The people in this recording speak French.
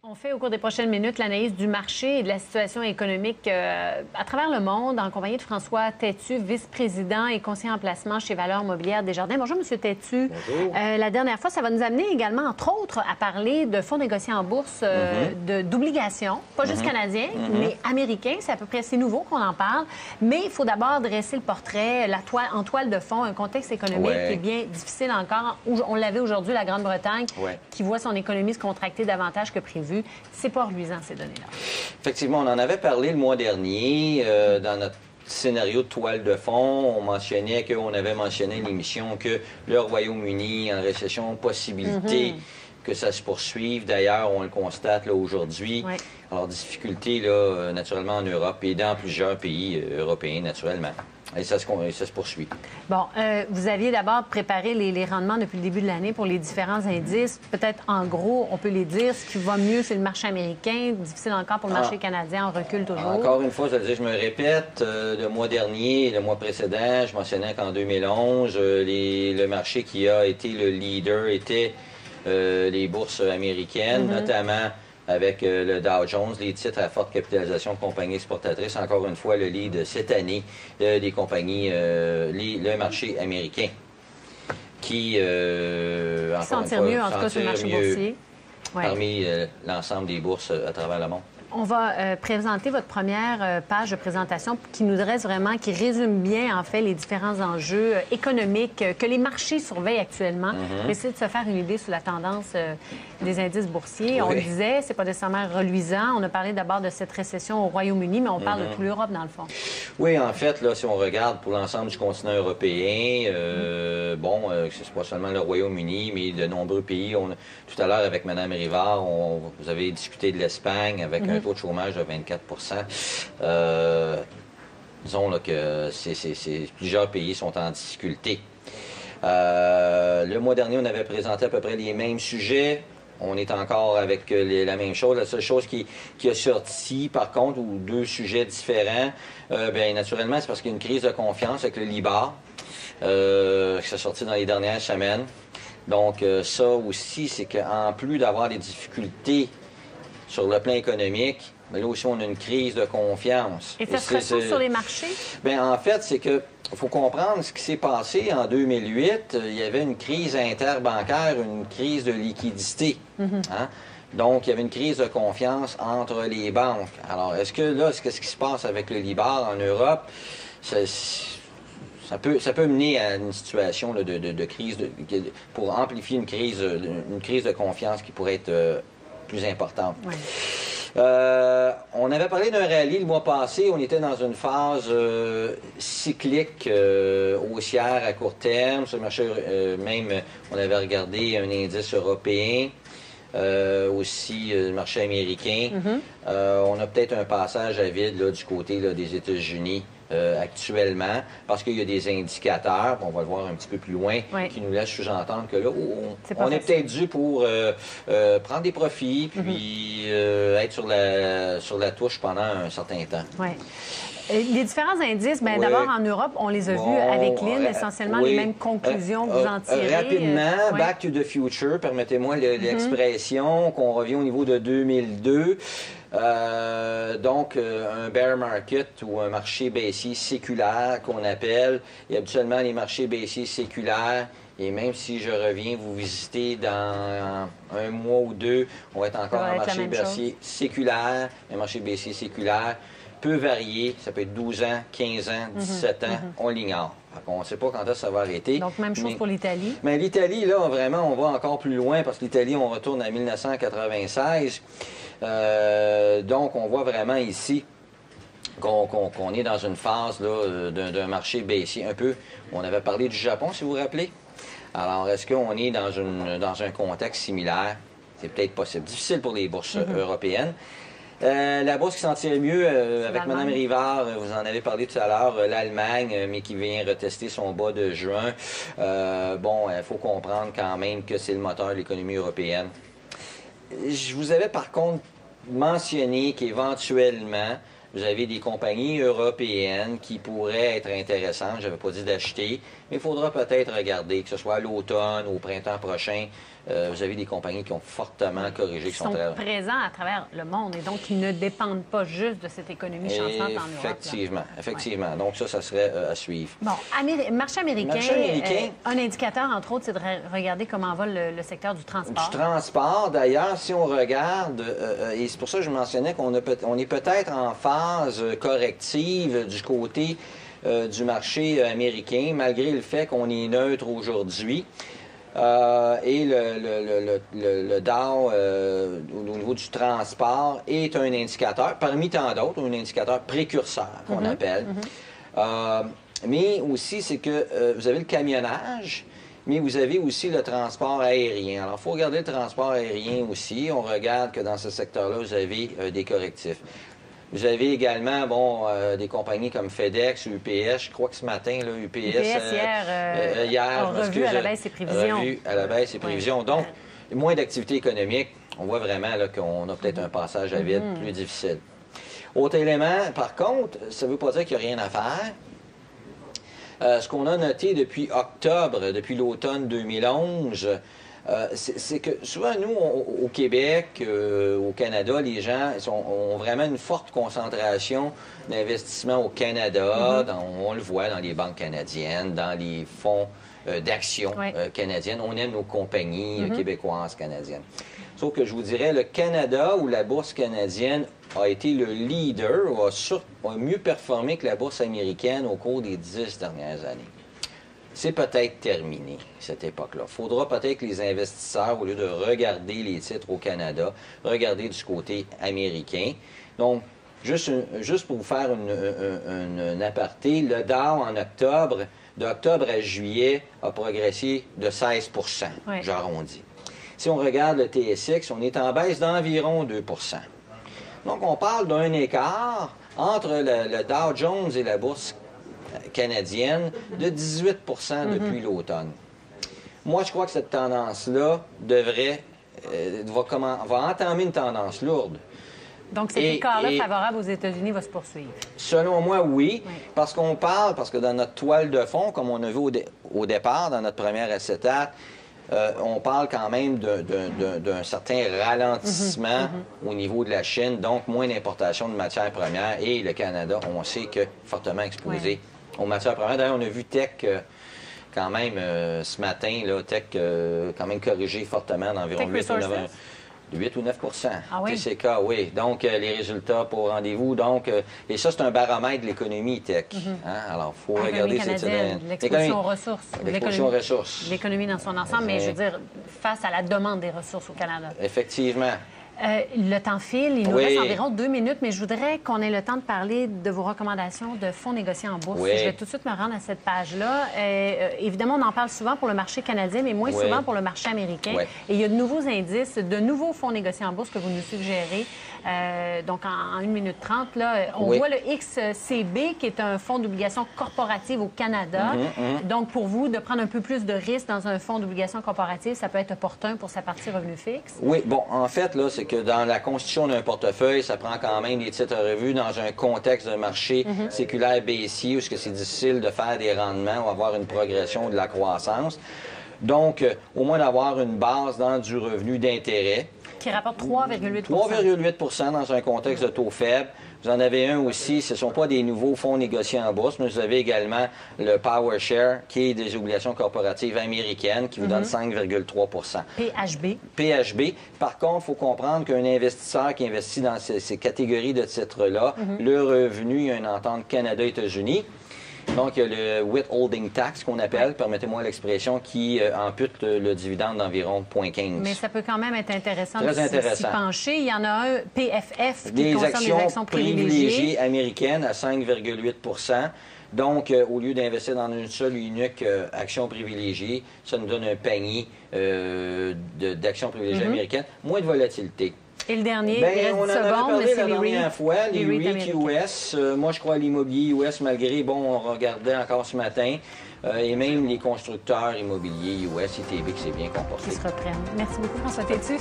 On fait au cours des prochaines minutes l'analyse du marché et de la situation économique à travers le monde en compagnie de François Têtu, vice-président et conseiller en placement chez Valeurs Mobilières Desjardins. Bonjour, M. Têtu. Bonjour. La dernière fois, ça va nous amener également, entre autres, à parler de fonds négociés en bourse d'obligations, pas juste canadiens, mais américains. C'est à peu près assez nouveau qu'on en parle. Mais il faut d'abord dresser le portrait, en toile de fond, un contexte économique qui est bien difficile encore. On l'avait aujourd'hui, la Grande-Bretagne, qui voit son économie se contracter davantage que prévu. C'est pas reluisant, ces données-là. Effectivement, on en avait parlé le mois dernier dans notre scénario de toile de fond. On avait mentionné à l'émission que le Royaume-Uni en récession, possibilité que ça se poursuive. D'ailleurs, on le constate là aujourd'hui. Alors, difficulté là, naturellement en Europe et dans plusieurs pays européens, naturellement. Et ça se poursuit. Bon, vous aviez d'abord préparé les rendements depuis le début de l'année pour les différents indices. Peut-être, en gros, on peut les dire. Ce qui va mieux, c'est le marché américain. Difficile encore pour le marché canadien. On recule toujours. Encore une fois, je me répète, le mois dernier et le mois précédent, je mentionnais qu'en 2011, le marché qui a été le leader était les bourses américaines, notamment avec le Dow Jones, les titres à forte capitalisation de compagnies exportatrices. Encore une fois, le lead cette année des compagnies, le marché américain, qui s'en tire mieux, en tout cas, sur le marché boursier. Parmi l'ensemble des bourses à travers le monde. On va présenter votre première page de présentation qui nous dresse vraiment, qui résume bien, en fait, les différents enjeux économiques que les marchés surveillent actuellement pour essayer de se faire une idée sur la tendance des indices boursiers. On le disait, c'est pas nécessairement reluisant. On a parlé d'abord de cette récession au Royaume-Uni, mais on parle de toute l'Europe, dans le fond. Oui, en fait, là, si on regarde pour l'ensemble du continent européen, c'est pas seulement le Royaume-Uni, mais de nombreux pays. Tout à l'heure, avec Mme Rivard, vous avez discuté de l'Espagne avec un taux de chômage de 24 disons là, que plusieurs pays sont en difficulté. Le mois dernier, on avait présenté à peu près les mêmes sujets. On est encore avec la même chose. La seule chose qui a sorti, par contre, ou deux sujets différents, naturellement, c'est parce qu'il y a une crise de confiance avec le Libor, qui s'est sorti dans les dernières semaines. Donc, ça aussi, c'est qu'en plus d'avoir des difficultés sur le plan économique, mais là aussi, on a une crise de confiance. Et ça se ressent sur les marchés? Bien, en fait, c'est que faut comprendre ce qui s'est passé en 2008. Il y avait une crise interbancaire, une crise de liquidité. Donc, il y avait une crise de confiance entre les banques. Alors, est-ce que là, qu'est-ce qui se passe avec le Libor en Europe? Ça peut mener à une situation là, de crise, pour amplifier une crise de confiance qui pourrait être plus importante. On avait parlé d'un rallye le mois passé. On était dans une phase cyclique haussière à court terme. Sur le marché, même, on avait regardé un indice européen, aussi le marché américain. On a peut-être un passage à vide là, du côté là, des États-Unis. Actuellement, parce qu'il y a des indicateurs, on va le voir un petit peu plus loin, qui nous laissent sous-entendre que là, on est peut-être dû pour prendre des profits, puis être sur la touche pendant un certain temps. Les différents indices, d'abord en Europe, on les a vus avec l'INE, essentiellement les mêmes conclusions que vous en tirez. Rapidement, back to the future, permettez-moi l'expression, qu'on revient au niveau de 2002. Donc, un bear market ou un marché baissier séculaire qu'on appelle. Et habituellement, les marchés baissiers séculaires, et même si je reviens vous visiter dans un mois ou deux, on va être encore en marché baissier séculaire. Un marché baissier séculaire peut varier. Ça peut être 12 ans, 15 ans, 17 ans. On l'ignore. On ne sait pas quand est-ce que ça va arrêter. Donc, même chose pour l'Italie. Mais l'Italie, là, vraiment, on va encore plus loin parce que l'Italie, on retourne à 1996. Donc, on voit vraiment ici qu'on est dans une phase d'un marché baissier un peu. On avait parlé du Japon, si vous vous rappelez. Alors, est-ce qu'on est dans un contexte similaire? C'est peut-être possible. Difficile pour les bourses européennes. La bourse qui s'en tire mieux, avec Mme Rivard, vous en avez parlé tout à l'heure, l'Allemagne, mais qui vient retester son bas de juin. Il faut comprendre quand même que c'est le moteur de l'économie européenne. Je vous avais par contre mentionné qu'éventuellement, vous avez des compagnies européennes qui pourraient être intéressantes. Je n'avais pas dit d'acheter, mais il faudra peut-être regarder, que ce soit à l'automne ou au printemps prochain, vous avez des compagnies qui ont fortement corrigé, qui sont présents à travers le monde et donc qui ne dépendent pas juste de cette économie chancelante en Europe. Effectivement. Ouais. Donc ça serait à suivre. Bon, marché américain, un indicateur, entre autres, c'est de regarder comment va le secteur du transport. Du transport, d'ailleurs, si on regarde, et c'est pour ça que je mentionnais qu'on est peut-être en phase corrective du côté du marché américain, malgré le fait qu'on est neutre aujourd'hui. Et le Dow, au niveau du transport, est un indicateur, parmi tant d'autres, un indicateur précurseur qu'on appelle. Mais aussi, c'est que vous avez le camionnage, mais vous avez aussi le transport aérien. Alors, il faut regarder le transport aérien aussi. On regarde que dans ce secteur-là, vous avez des correctifs. Vous avez également, des compagnies comme FedEx, UPS. Je crois que ce matin, là, UPS hier, revu à la baisse ses prévisions. Revu à la baisse ses prévisions. Oui. Donc, moins d'activité économique. On voit vraiment qu'on a peut-être un passage à vide plus difficile. Autre élément, par contre, ça ne veut pas dire qu'il n'y a rien à faire. Ce qu'on a noté depuis octobre, depuis l'automne 2011, c'est que souvent, nous, au Québec, au Canada, les gens ont vraiment une forte concentration d'investissement au Canada. On le voit dans les banques canadiennes, dans les fonds d'action canadiennes. On aime nos compagnies québécoises, canadiennes. Sauf que je vous dirais, le Canada ou la bourse canadienne a été le leader, a mieux performé que la bourse américaine au cours des 10 dernières années. C'est peut-être terminé, cette époque-là. Il faudra peut-être que les investisseurs, au lieu de regarder les titres au Canada, regarder du côté américain. Donc, juste pour vous faire une aparté, le Dow en octobre, d'octobre à juillet, a progressé de 16 j'arrondis. Si on regarde le TSX, on est en baisse d'environ 2 Donc, on parle d'un écart entre le Dow Jones et la bourse canadienne de 18 depuis l'automne. Moi, je crois que cette tendance-là va entamer une tendance lourde. Donc, cet écart-là favorable aux États-Unis va se poursuivre? Selon moi, oui. Parce que dans notre toile de fond, comme on a vu au départ, dans notre première acétate, on parle quand même d'un certain ralentissement au niveau de la Chine, donc moins d'importation de matières premières. Et le Canada, on sait que fortement exposé aux matières premières. D'ailleurs, on a vu Tech quand même ce matin, là, Tech quand même corrigé fortement d'environ 8 ou 9 TCK, oui. Donc, les résultats pour rendez-vous. Donc, et ça, c'est un baromètre de l'économie tech. Alors, il faut regarder l'exposition aux ressources. L'exposition aux ressources. L'économie dans son ensemble, mais je veux dire, face à la demande des ressources au Canada. Effectivement. Le temps file, il nous reste environ 2 minutes, mais je voudrais qu'on ait le temps de parler de vos recommandations de fonds négociés en bourse. Je vais tout de suite me rendre à cette page-là. Évidemment, on en parle souvent pour le marché canadien, mais moins souvent pour le marché américain. Et il y a de nouveaux indices, de nouveaux fonds négociés en bourse que vous nous suggérez. Donc, en 1 minute 30, là, on voit le XCB, qui est un fonds d'obligations corporatives au Canada. Donc, pour vous, de prendre un peu plus de risques dans un fonds d'obligations corporatives, ça peut être opportun pour sa partie revenu fixe? Oui, bon, en fait, là, c'est que dans la constitution d'un portefeuille, ça prend quand même des titres revus dans un contexte de marché séculaire baissier où c'est difficile de faire des rendements ou avoir une progression ou de la croissance. Donc, au moins d'avoir une base dans du revenu d'intérêt. Qui rapporte 3,8 3,8 dans un contexte de taux faible. Vous en avez un aussi, ce ne sont pas des nouveaux fonds négociés en bourse, mais vous avez également le PowerShare, qui est des obligations corporatives américaines, qui vous donne 5,3 PHB. PHB. Par contre, il faut comprendre qu'un investisseur qui investit dans ces catégories de titres-là, le revenu, il y a une entente Canada-États-Unis. Donc, il y a le withholding tax qu'on appelle, permettez-moi l'expression, qui ampute le dividende d'environ 0,15. Mais ça peut quand même être intéressant de s'y pencher. Il y en a un, PFF, qui concerne les actions privilégiées américaines à 5,8 Donc, au lieu d'investir dans une seule et unique action privilégiée, ça nous donne un panier d'actions privilégiées américaines, moins de volatilité. Et le dernier, il reste 10 secondes, c'est la dernière fois, les REIT US. Moi, je crois à l'immobilier US, malgré, on regardait encore ce matin, et même les constructeurs immobiliers US, ITB, qui s'est bien comporté. Qui se reprennent. Merci beaucoup, François Tétu.